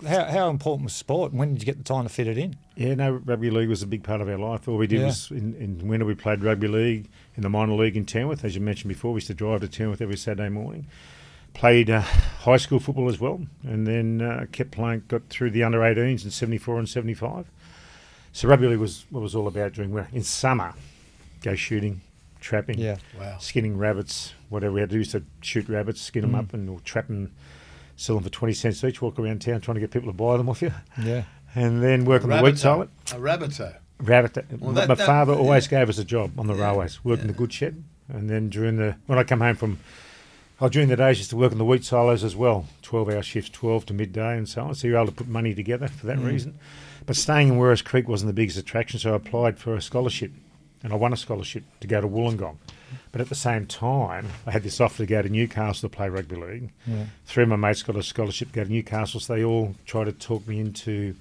how important was sport, and when did you get the time to fit it in? Yeah, no, rugby league was a big part of our life. All we did was in winter we played rugby league in the minor league in Tamworth. As you mentioned before, we used to drive to Tamworth every Saturday morning. Played high school football as well, and then kept playing, got through the under-18s in 74 and 75. So rugby league was what it was all about during winter. In summer, go shooting, trapping, skinning rabbits, whatever we had to do is to shoot rabbits, skin them up and or trap them, sell them for 20 cents each, walk around town trying to get people to buy them off you. Yeah. And then work on the wheat silo. A rabbito. Rabbit. Well, my father always gave us a job on the railways, working the goods shed. And then when I come home from, during the days, I used to work on the wheat silos as well, 12-hour shifts, 12 to midday and so on. So you're able to put money together for that reason. But staying in Werris Creek wasn't the biggest attraction, so I applied for a scholarship. And I won a scholarship to go to Wollongong. But at the same time, I had this offer to go to Newcastle to play rugby league. Yeah. Three of my mates got a scholarship to go to Newcastle, so they all tried to talk me into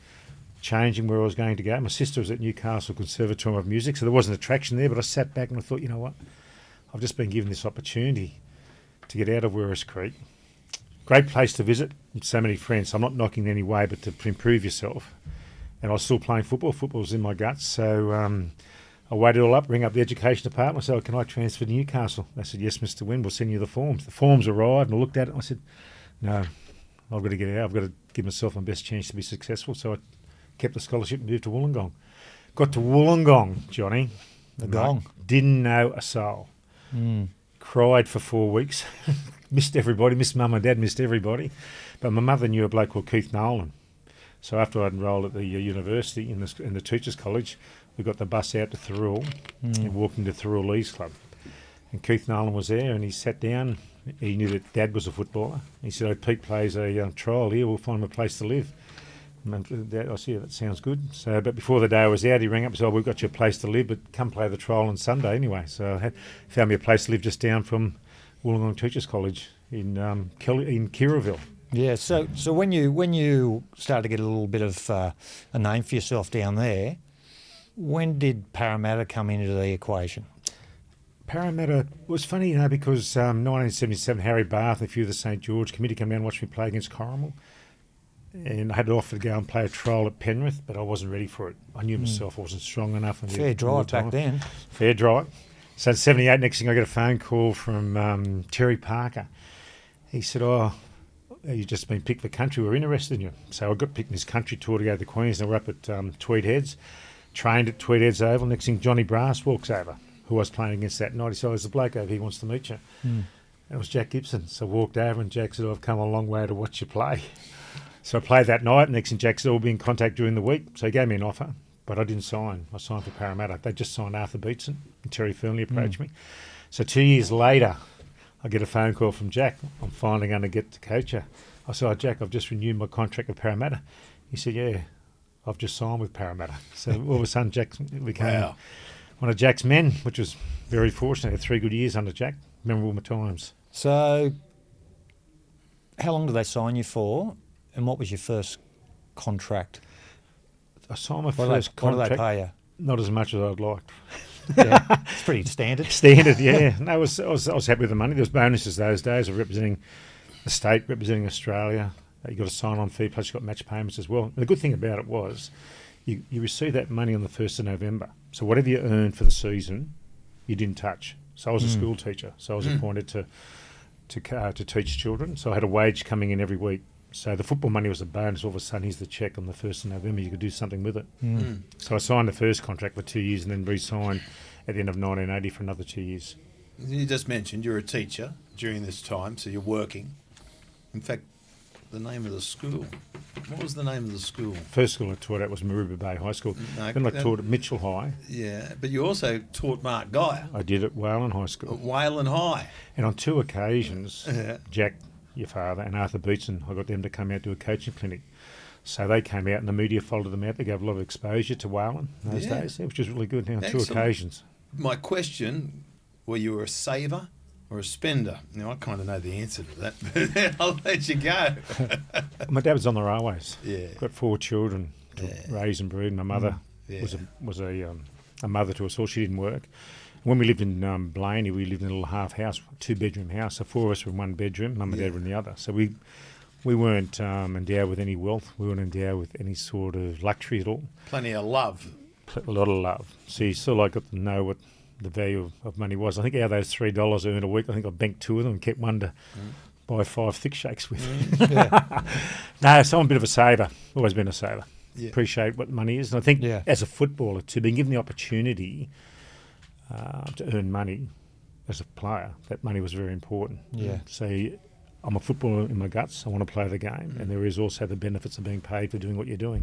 changing where I was going to go. My sister was at Newcastle Conservatorium of Music, so there was an attraction there, but I sat back and I thought, you know what, I've just been given this opportunity to get out of Werris Creek. Great place to visit, so many friends. I'm not knocking in any way, but to improve yourself. And I was still playing football. Football was in my guts, so I weighed it all up, ring up the education department. I said, can I transfer to Newcastle? They said, yes, Mr. Wynn, we'll send you the forms. The forms arrived, and I looked at it, and I said, no, I've got to get out. I've got to give myself my best chance to be successful. So I kept the scholarship and moved to Wollongong. Got to Wollongong, Johnny. The gong. Didn't know a soul. Cried for 4 weeks. Missed everybody. Missed mum and dad. Missed everybody. But my mother knew a bloke called Keith Nolan. So after I'd enrolled at the university in the Teachers College, we got the bus out to Thirroul and walked into Thirroul Leagues Club. And Keith Nolan was there, and he sat down. He knew that Dad was a footballer. He said, oh, Pete plays a trial here. We'll find him a place to live. And I said, yeah, that sounds good. So, but before the day I was out, he rang up and said, oh, we've got you a place to live, but come play the trial on Sunday anyway. So I found me a place to live just down from Wollongong Teachers College in Kirraville. Yeah, so when you started to get a little bit of a name for yourself down there, when did Parramatta come into the equation? Parramatta was funny, because 1977, Harry Barth and a few of the St George committee came down and watched me play against Corrimal. And I had an offer to go and play a trial at Penrith, but I wasn't ready for it. I knew myself I wasn't strong enough. Fair drive back then. Fair drive. So in 78, next thing I get a phone call from Terry Parker. He said, oh, you've just been picked for country, we're interested in you. So I got picked in this country tour to go to Queensland. We're up at Tweed Heads, trained at Tweed Heads Oval. Next thing, Johnny Brass walks over, who I was playing against that night. He said, oh, there's a bloke over here who wants to meet you. And it was Jack Gibson. So I walked over and Jack said, oh, I've come a long way to watch you play. So I played that night. Next thing, Jack said, we'll be in contact during the week. So he gave me an offer, but I didn't sign. I signed for Parramatta. They just signed Arthur Beetson, and Terry Fernley approached me. So 2 years later, I get a phone call from Jack. I'm finally going to get to coach her. I said, oh, Jack, I've just renewed my contract with Parramatta. He said, yeah, I've just signed with Parramatta. So all of a sudden, Jack became one of Jack's men, which was very fortunate. I had 3 good years under Jack. Memorable times. So how long did they sign you for, and what was your first contract? I signed my first contract. What did they pay you? Not as much as I'd liked. Yeah, it's pretty standard. Standard, yeah. No, I was happy with the money. There was bonuses those days of representing the state, representing Australia. You got a sign-on fee, plus you got match payments as well. And the good thing about it was you received that money on the 1st of November. So whatever you earned for the season, you didn't touch. So I was a school teacher. So I was appointed to teach children. So I had a wage coming in every week. So the football money was a bonus. All of a sudden, here's the cheque on the 1st of November. You could do something with it. So I signed the first contract for 2 years and then re-signed at the end of 1980 for another 2 years. You just mentioned you're a teacher during this time, so you're working. In fact, the name of the school. What was the name of the school? First school I taught at was Maroubra Bay High School. Then I taught at Mitchell High. Yeah, but you also taught Mark Geyer. I did at Wayland High School. At Wayland High. And on 2 occasions, Jack, your father, and Arthur Beetson, I got them to come out to a coaching clinic. So they came out and the media followed them out. They gave a lot of exposure to Wayland those days, which was really good. Now, on 2 occasions. My question, were you a saver or a spender? Now, I kind of know the answer to that, but I'll let you go. My dad was on the railways. Yeah. Got 4 children to raise and breed. My mother was a mother to us all. She didn't work. When we lived in Blaney, we lived in a little half house, 2-bedroom house. So 4 of us were in 1 bedroom, mum and dad were in the other. So we We weren't endowed with any wealth. We weren't endowed with any sort of luxury at all. Plenty of love. A lot of love. So you sort of like got to know what the value of money was. I think out of those $3 earned a week, I think I banked 2 of them and kept one to buy 5 thick shakes with. No, so I'm a bit of a saver. Always been a saver. Yeah. Appreciate what money is. And I think as a footballer, to be given the opportunity to earn money as a player, that money was very important. Yeah. So I'm a footballer in my guts. I want to play the game. And there is also the benefits of being paid for doing what you're doing.